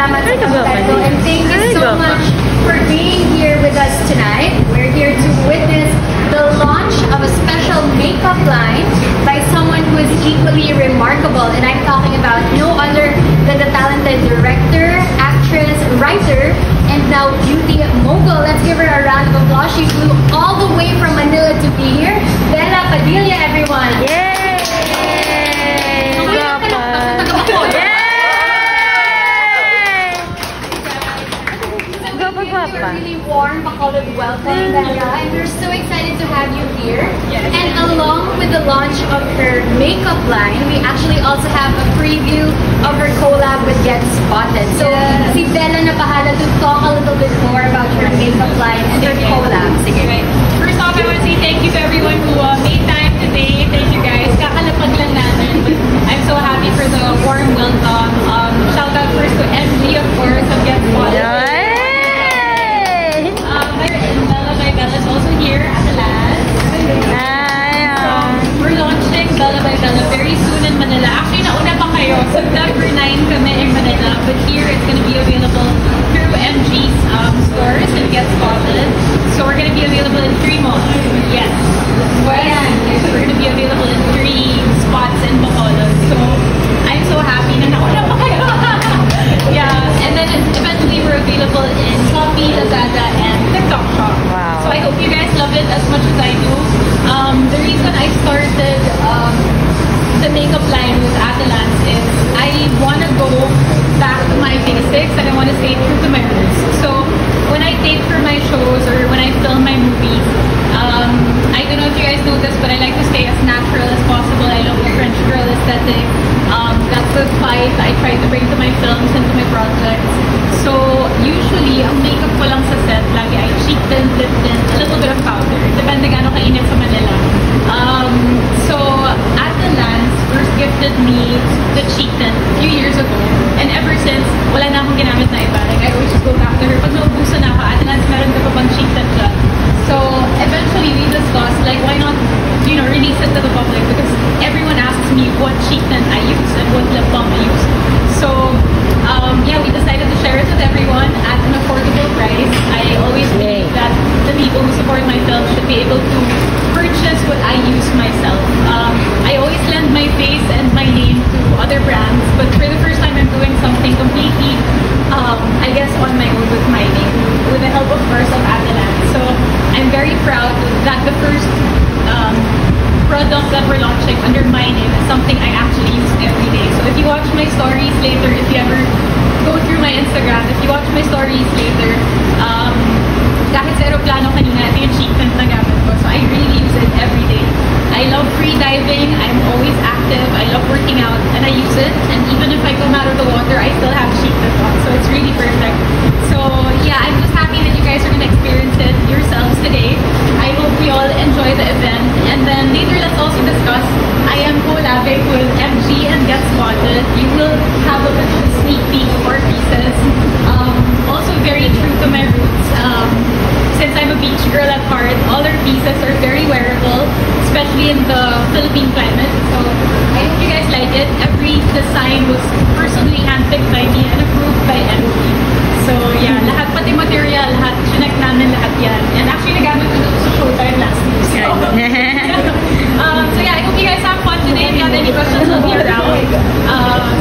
salamat sa pagkato. And thank you so much for being here with us tonight. We're here to witness the launch of a special makeup line by someone who is equally remarkable. And I'm talking about no other than the talented director, actress, writer, and now beauty mogul. Let's give her a round of applause. She flew all the way from Manila to be here. Bella Padilla, everyone. Yay! A really warm Bacolod welcome, Bella, and we're so excited to have you here. Yes. And along with the launch of her makeup line, we actually also have a preview of her collab with Get Spotted. So, si Bella na bahala to talk a little bit more about her makeup line and her collab. Sige. Right. First off, I want to say thank you to everyone who made time today. Thank you guys. Kakalapag lang namin, but I'm so happy for the warm welcome. Shout out first to MG, of course, of Get Spotted. Bella is also here at the last. We're launching Bella by Bella very soon in Manila. Actually, nauna pa kayo. September 9 kami in Manila. But here, it's going to be available through MG's stores and Get Spotted. So we're going to be available in 3 malls. Yes. Well, we're going to be available in 3 spots in Bacolod. So I'm so happy na nauna pa kayo. Yeah. And then eventually, we're available in Shopee, Lazada, and TikTok Shop. Wow. So I hope you guys love it as much as I do. The reason I started the makeup line with Adelance is I want to go back to my basics and I want to stay true to my roots. So when I tape for my shows or when I film my movies, I don't know if you guys know this, but I like to stay as natural as possible. I love the French girl aesthetic. That's the vibe I try to bring to my films and to my projects. So usually, ang makeup ko lang sa set, lagi ay cheek tint, lip tint, a little bit of powder. Depende gaano kainit sa Manila. So Adelance first gifted me the cheek tint a few years ago. And ever since, wala na akong ginamit na iba. Like, I always just go back to her. Pag naubusan na ako, Adelance, meron ka pa bang cheek tint dyan? So eventually, we discussed, like, why not, release it to the public? Because everyone asks me what cheek tint I use and what lip balm I use. So, yeah, we decided to share it with everyone at an affordable price. I always believe that the people who support my film should be able to purchase what I use myself. I always lend my face and my name to other brands, but for the first time I'm doing something completely, I guess, on my own with my name, with the help, of course, of Adelance. So I'm very proud that the first product that we're launching under my name is something I actually use every day. So if you watch my stories later, if you ever go through my Instagram, if you watch my stories later, kahit sa aeroplano kanina, ito yung cheek tint na gamit ko. So I really use it every day. I love free diving, I'm always active, I love working out, and I use it. And even if I come out of the water, I still have cheek tint on. So it's really perfect. So yeah, I'm just happy that you guys are going to experience it yourselves today. I hope we all enjoy the event. And then later, let's also discuss, I am collabing with MG and Get Spotted. You will have a bit of a sneak peek of our pieces. Also very true to my roots. Since I'm a beach girl at heart, all our pieces are very wearable, especially in the Philippine climate. So I hope you guys like it. Every design was personally handpicked by me and approved by MG. So yeah, lahat pati material, lahat chinek namin lahat yan. And actually nagamit ko dito sa showtime last week. So, so yeah, I hope you guys have fun today. If you have any questions, I'll be around.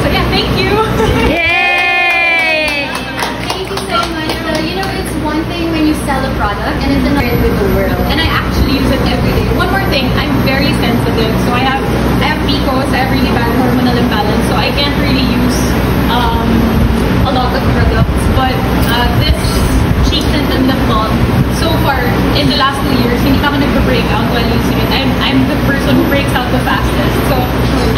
So yeah, thank you. Yay! Thank you so much. So, it's one thing when you sell a product and it's another with the world. And I actually use it every day. One more thing, I'm very sensitive. So I have PCOS, I have really bad hormonal imbalance. So I can't really use a lot of products. But this cheek tint and lip balm, so far, in the last 2 years, hindi pa ako nagpa-break out while using it. I'm the person who breaks out the fastest. So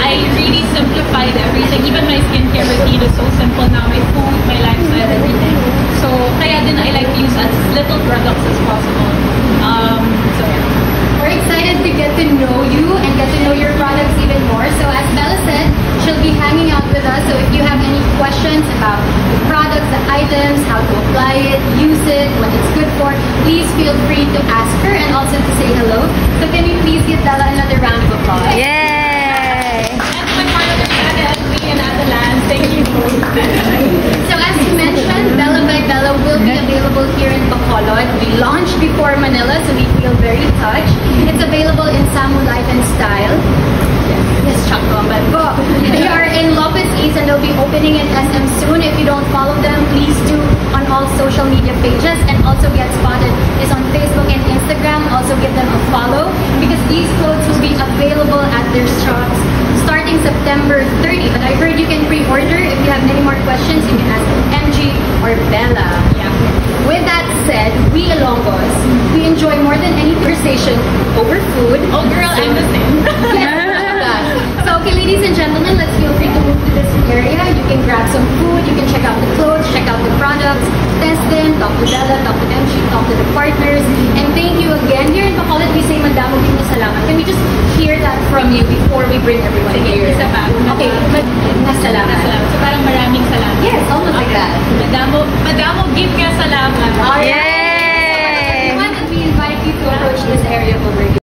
I really simplified everything. Even my skincare routine is so simple now. My food, my lifestyle, everything. So kaya din I like to use as little products as possible. So we're excited to get to know you and get to know your products even more. So as Bella said, she'll be hanging out with us. So if you have any questions about the products, the items, how to apply it, use it, what it's good for, please feel free to ask her and also to say hello. So can we please give Bella another round of applause? Yay! And my partner, Anna, me and Adelance, thank you. So as you Cherry Touch. It's available in Samu Life and Style. Yes, Choco, but go. They are in Lopez East and they'll be opening in SM soon. If you don't follow them, please do on all social media pages, and also Get Spotted is on Facebook and Instagram. Also give them a follow because these clothes will be available at their shops starting September 30. But I heard you can pre-order. If you have any more questions, you can ask MG or Bella. Yeah. With that said, we Ilonggos, we enjoy more than any conversation over food. Oh girl, I'm the same. So, okay, ladies and gentlemen, let's feel free to move to this area. You can grab some food, you can check out the clothes, check out the products, test them, talk to Bella, talk to MG, talk to the partners. And thank you again. Here in Bacolod, we say madamo din na salamat. Can we just hear that from you before we bring everyone here? Isa pa. Okay, Salamat. So parang maraming salamat. Yes, almost like that. Madamo, give nga salamat. Alright.